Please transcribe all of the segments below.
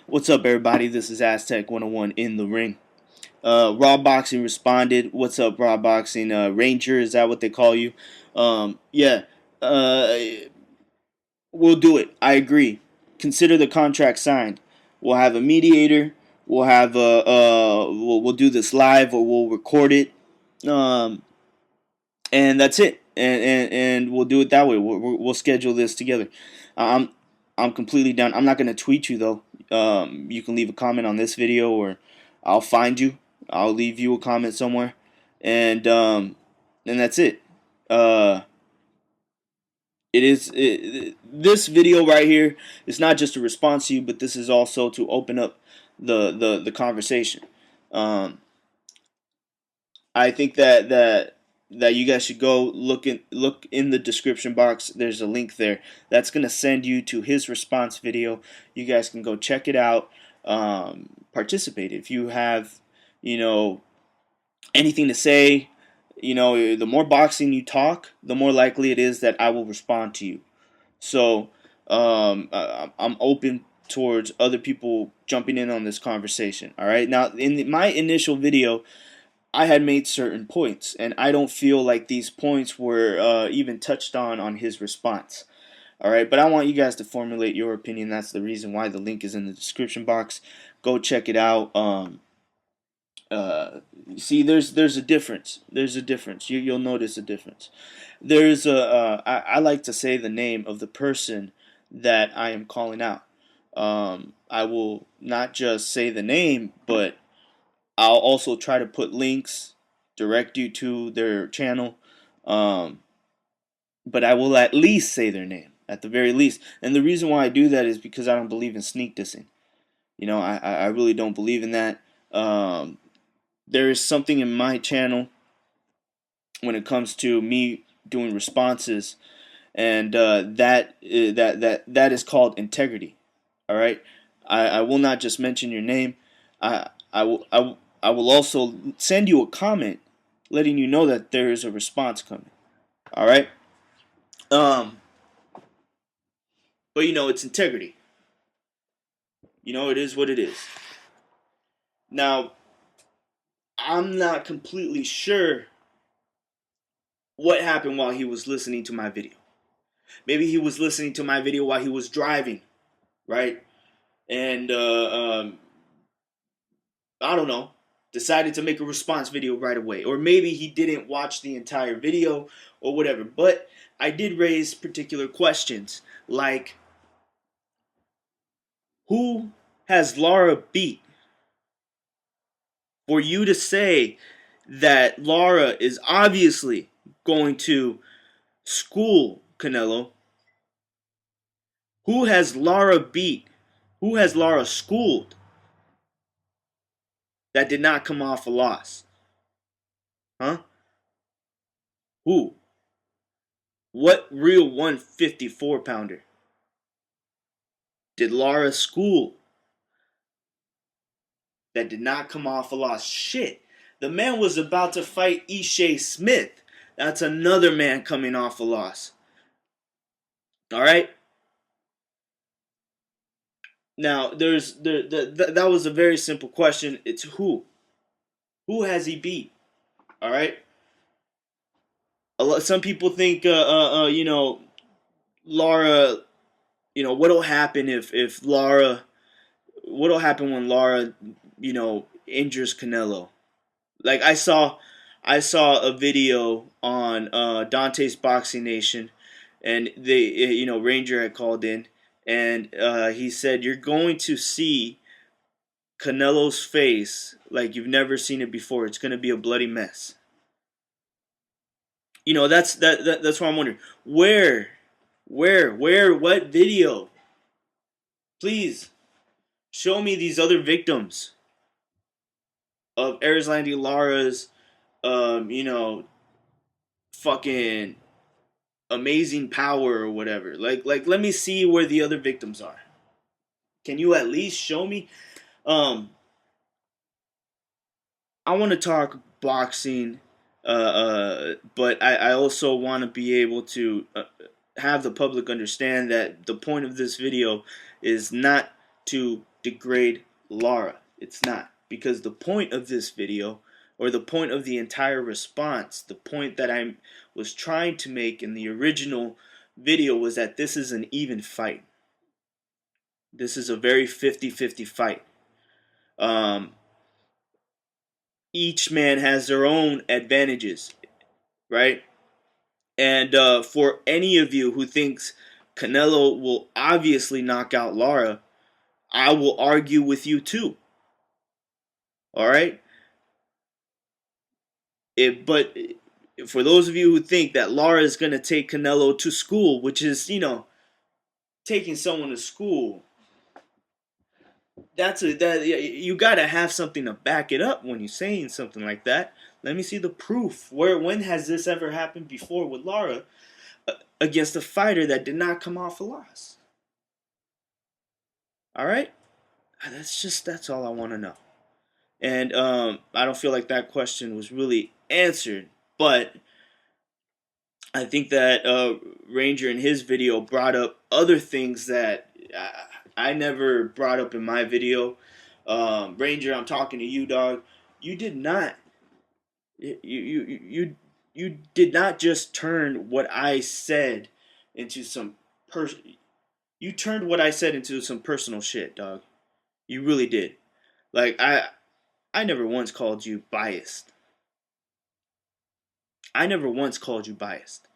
What's up, everybody? This is Aztec 101 in the ring. Rawboxing responded. What's up, Rawboxing? Ranger, is that what they call you? Yeah, uh, we'll do it. I agree. Consider the contract signed. We'll have a mediator. We'll do this live or we'll record it. Um, and that's it. And we'll do it that way. We'll schedule this together. I'm I'm completely down. I'm not gonna tweet you though. You can leave a comment on this video, or I'll find you. I'll leave you a comment somewhere, and that's it. Uh, this video right here is not just a response to you, but this is also to open up the conversation. Um, I think that you guys should go look in the description box. There's a link there that's gonna send you to his response video. You guys can go check it out. Participate if you have, you know, anything to say. You know, the more boxing you talk, the more likely it is that I will respond to you. So I'm open towards other people jumping in on this conversation. All right. Now, in my initial video, I had made certain points, and I don't feel like these points were even touched on his response. All right, but I want you guys to formulate your opinion. That's the reason why the link is in the description box. Go check it out. See, there's a difference. There's a difference. You'll notice a difference. I like to say the name of the person that I am calling out. I will not just say the name, but I'll also try to put links, direct you to their channel, but I will at least say their name, at the very least. And the reason why I do that is because I don't believe in sneak dissing. You know, I really don't believe in that. There is something in my channel when it comes to me doing responses, and that is called integrity. All right, I will not just mention your name. I will also send you a comment letting you know that there is a response coming. All right. But you know, it's integrity. You know, it is what it is. Now, I'm not completely sure what happened while he was listening to my video. Maybe he was listening to my video while he was driving, right? And I don't know, decided to make a response video right away. Or maybe he didn't watch the entire video or whatever. But I did raise particular questions like, who has Lara beat for you to say that Lara is obviously going to school Canelo? Who has Lara beat? Who has Lara schooled that did not come off a loss? Huh? Who? What real 154 pounder did Lara school that did not come off a loss? Shit. The man was about to fight Ishe Smith. That's another man coming off a loss. All right? Now, that was a very simple question. It's who? Who has he beat? All right? Some people think, you know, Lara, you know, what'll happen if Lara, what'll happen when Lara, you know, injures Canelo? Like I saw a video on Dontesboxingnation, and they, you know, Ranger had called in, and he said, you're going to see Canelo's face like you've never seen it before. It's going to be a bloody mess. You know, that's what I'm wondering. Where, what video? Please show me these other victims of Erislandy Lara's, you know, fucking amazing power or whatever. Like, let me see where the other victims are. Can you at least show me? I want to talk boxing, but I also want to be able to have the public understand that the point of this video is not to degrade Lara. It's not. Because the point of this video, or the point of the entire response, the point that I was trying to make in the original video was that this is an even fight. This is a very 50-50 fight. Each man has their own advantages, right? And for any of you who thinks Canelo will obviously knock out Lara, I will argue with you too. All right? But for those of you who think that Lara is going to take Canelo to school, which is, you know, taking someone to school, you got to have something to back it up when you're saying something like that. Let me see the proof. When has this ever happened before with Lara against a fighter that did not come off a loss? All right? That's all I want to know. And I don't feel like that question was really answered, but I think that Ranger in his video brought up other things that I never brought up in my video. Ranger, I'm talking to you, dog. You did not. You did not just turn what I said into some You turned what I said into some personal shit, dog. You really did. Like I never once called you biased. I never once called you biased.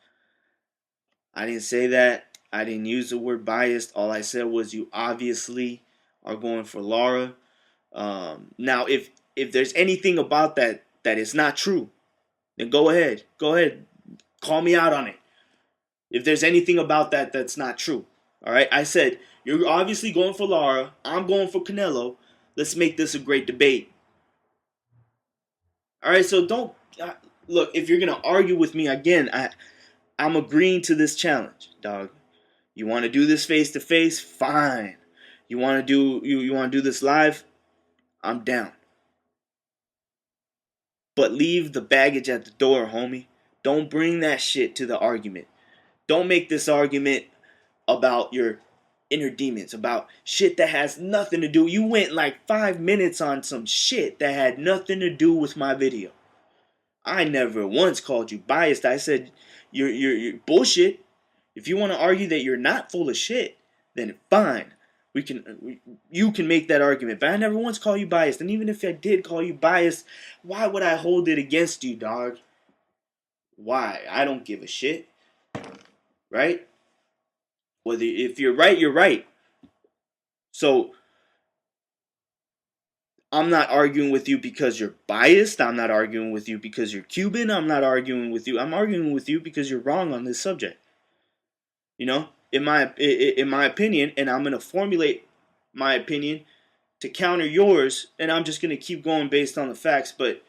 I didn't say that. I didn't use the word biased. All I said was you obviously are going for Lara. Now, if there's anything about that is not true, then go ahead. Go ahead. Call me out on it. If there's anything about that that's not true. All right? I said, you're obviously going for Lara. I'm going for Canelo. Let's make this a great debate. All right? So don't... look, if you're going to argue with me again, I'm agreeing to this challenge, dog. You want to do this face to face? Fine. You want to do this live? I'm down. But leave the baggage at the door, homie. Don't bring that shit to the argument. Don't make this argument about your inner demons, about shit that has nothing to do. You went like 5 minutes on some shit that had nothing to do with my video. I never once called you biased. I said you're bullshit. If you want to argue that you're not full of shit, then fine. You can make that argument. But I never once called you biased. And even if I did call you biased, why would I hold it against you, dog? Why? I don't give a shit. Right? If you're right, you're right. So I'm not arguing with you because you're biased. I'm not arguing with you because you're Cuban. I'm not arguing with you. I'm arguing with you because you're wrong on this subject. You know, in my opinion, and I'm going to formulate my opinion to counter yours, and I'm just going to keep going based on the facts, but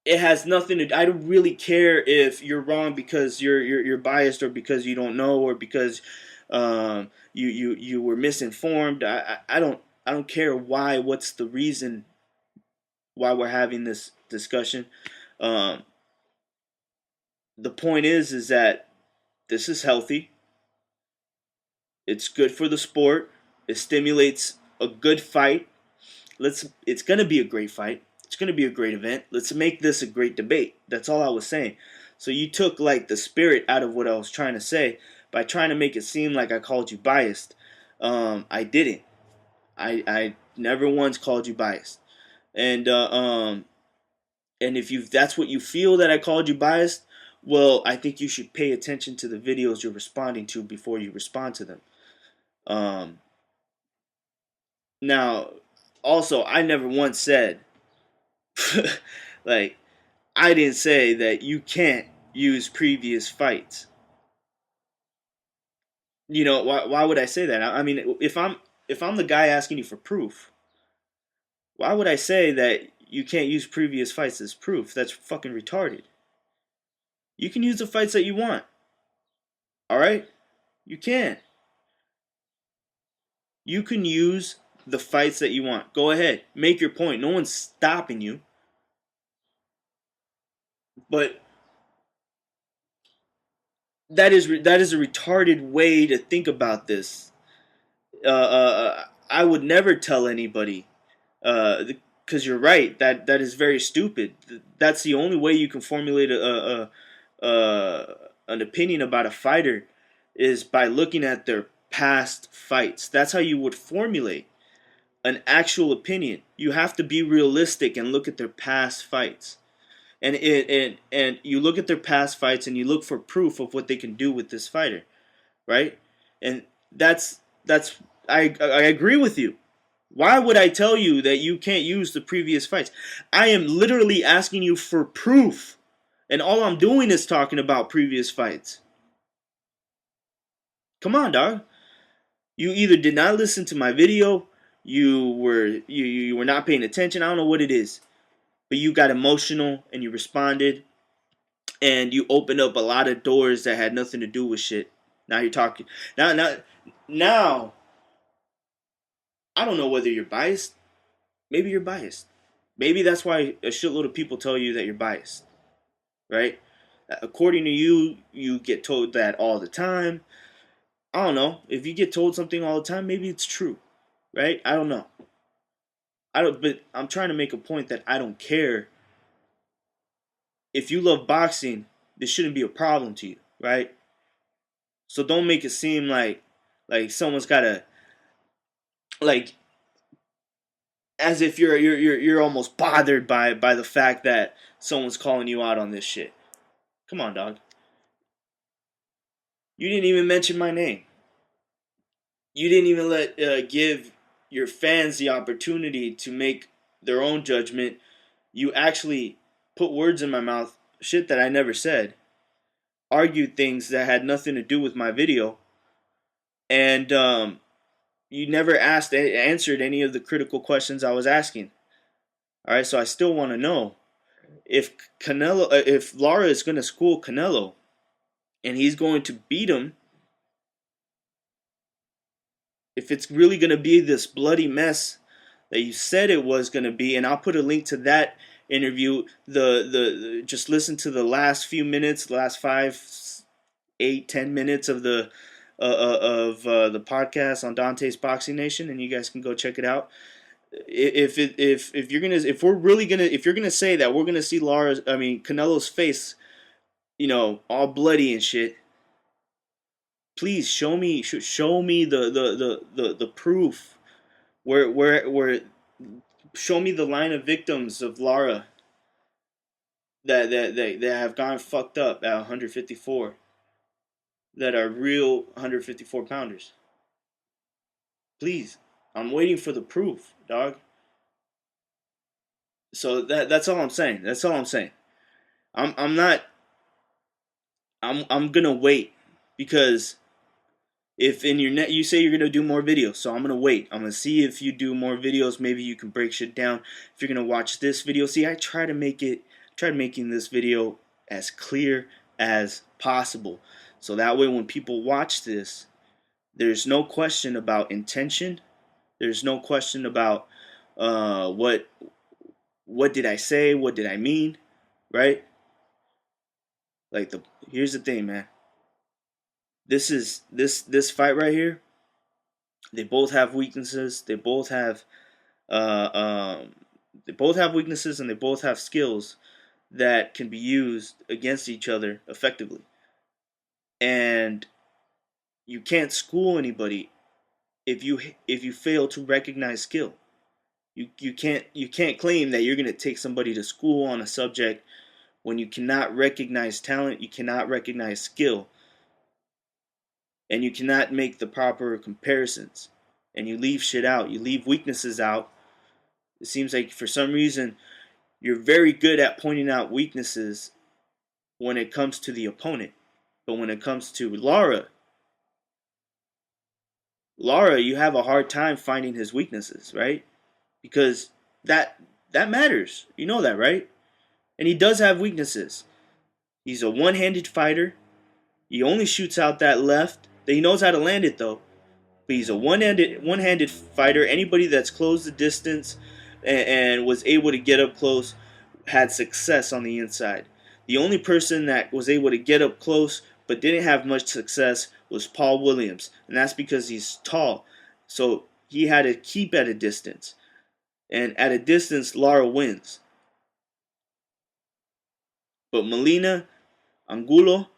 it has nothing to... I don't really care if you're wrong because you're biased, or because you don't know, or because you were misinformed. I don't care why. What's the reason why we're having this discussion? The point is that this is healthy. It's good for the sport. It stimulates a good fight. It's going to be a great fight. It's going to be a great event. Let's make this a great debate. That's all I was saying. So you took like the spirit out of what I was trying to say by trying to make it seem like I called you biased. I didn't. I never once called you biased. And if that's what you feel, that I called you biased, well, I think you should pay attention to the videos you're responding to before you respond to them. Now, also, I never once said, like, I didn't say that you can't use previous fights. You know, why would I say that? I mean, if I'm the guy asking you for proof, why would I say that you can't use previous fights as proof? That's fucking retarded. You can use the fights that you want. All right? You can. You can use the fights that you want. Go ahead. Make your point. No one's stopping you. But that is a retarded way to think about this. I would never tell anybody, because you're right. That is very stupid. That's the only way you can formulate an opinion about a fighter is by looking at their past fights. That's how you would formulate an actual opinion. You have to be realistic and look at their past fights. And you look at their past fights and you look for proof of what they can do with this fighter, right? And that's I agree with you. Why would I tell you that you can't use the previous fights? I am literally asking you for proof. And all I'm doing is talking about previous fights. Come on, dog. You either did not listen to my video, you were not paying attention. I don't know what it is. But you got emotional and you responded and you opened up a lot of doors that had nothing to do with shit. Now you're talking. Now I don't know whether you're biased. Maybe you're biased. Maybe that's why a shitload of people tell you that you're biased. Right? According to you, you get told that all the time. I don't know. If you get told something all the time, maybe it's true. Right? I don't know. But I'm trying to make a point that I don't care. If you love boxing, this shouldn't be a problem to you, right? So don't make it seem like someone's gotta, like, as if you're almost bothered by the fact that someone's calling you out on this shit. Come on, dog. You didn't even mention my name. You didn't even give your fans the opportunity to make their own judgment. You actually put words in my mouth, shit that I never said, argued things that had nothing to do with my video, and you never answered any of the critical questions I was asking. All right, so I still want to know if Lara is going to school Canelo, and he's going to beat him. If it's really going to be this bloody mess that you said it was going to be, and I'll put a link to that interview. Just listen to the last few minutes, the last 5, 8, 10 minutes of the podcast on Dontesboxingnation, and you guys can go check it out. If you're gonna say that we're gonna see Canelo's face, all bloody and shit, please show me the proof where show me the line of victims of Lara that have gone fucked up at 154, that are real 154 pounders. Please, I'm waiting for the proof, dog. So that's all I'm saying. That's all I'm saying. I'm gonna wait, because if in your you say you're gonna do more videos, so I'm gonna wait. I'm gonna see if you do more videos. Maybe you can break shit down. If you're gonna watch this video, see, I tried making this video as clear as possible, so that way when people watch this, there's no question about intention. There's no question about what did I say, what did I mean, right? Here's the thing, man. This fight right here, they both have weaknesses. They both have weaknesses, and they both have skills that can be used against each other effectively. And you can't school anybody if you fail to recognize skill. You can't claim that you're going to take somebody to school on a subject when you cannot recognize talent, you cannot recognize skill, and you cannot make the proper comparisons, and you leave shit out. You leave weaknesses out. It seems like for some reason you're very good at pointing out weaknesses when it comes to the opponent, but when it comes to Lara, you have a hard time finding his weaknesses, right? Because that matters. You know that, right? And he does have weaknesses. He's a one-handed fighter. He only shoots out that left. He knows how to land it, though. But he's a one-handed fighter. Anybody that's closed the distance and was able to get up close had success on the inside. The only person that was able to get up close but didn't have much success was Paul Williams. And that's because he's tall. So he had to keep at a distance. And at a distance, Lara wins. But Molina, Angulo,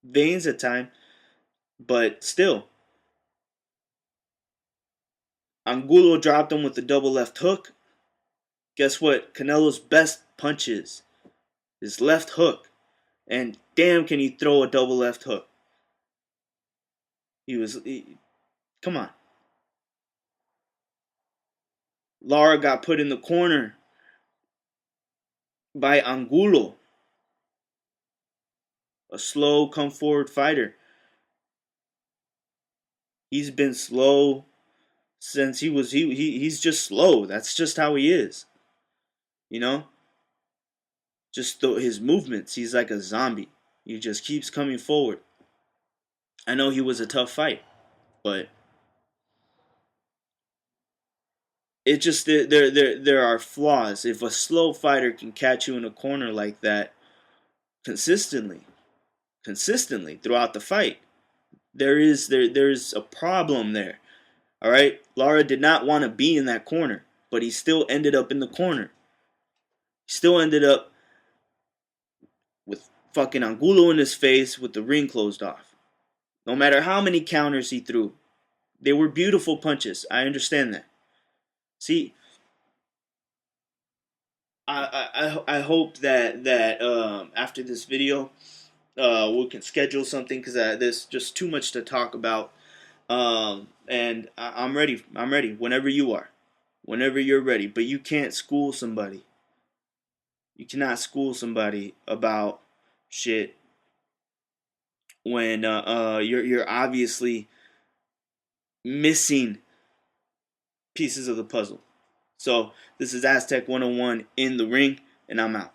veins at time, but still, Angulo dropped him with the double left hook. Guess what? Canelo's best punches, his left hook. And damn, can he throw a double left hook? Come on. Lara got put in the corner by Angulo, a slow come forward fighter. He's been slow since he's just slow. That's just how he is. You know? Just his movements, he's like a zombie. He just keeps coming forward. I know he was a tough fight, but it just there are flaws. If a slow fighter can catch you in a corner like that consistently throughout the fight, there's a problem there. All right, Lara did not want to be in that corner, but he still ended up in the corner. He still ended up with fucking Angulo in his face with the ring closed off. No matter how many counters he threw, they were beautiful punches. I understand that. See, I hope that after this video, we can schedule something because there's just too much to talk about. And I'm ready. I'm ready whenever you are, whenever you're ready. But you can't school somebody. You cannot school somebody about shit when you're obviously missing pieces of the puzzle. So this is Aztec 101 in the ring, and I'm out.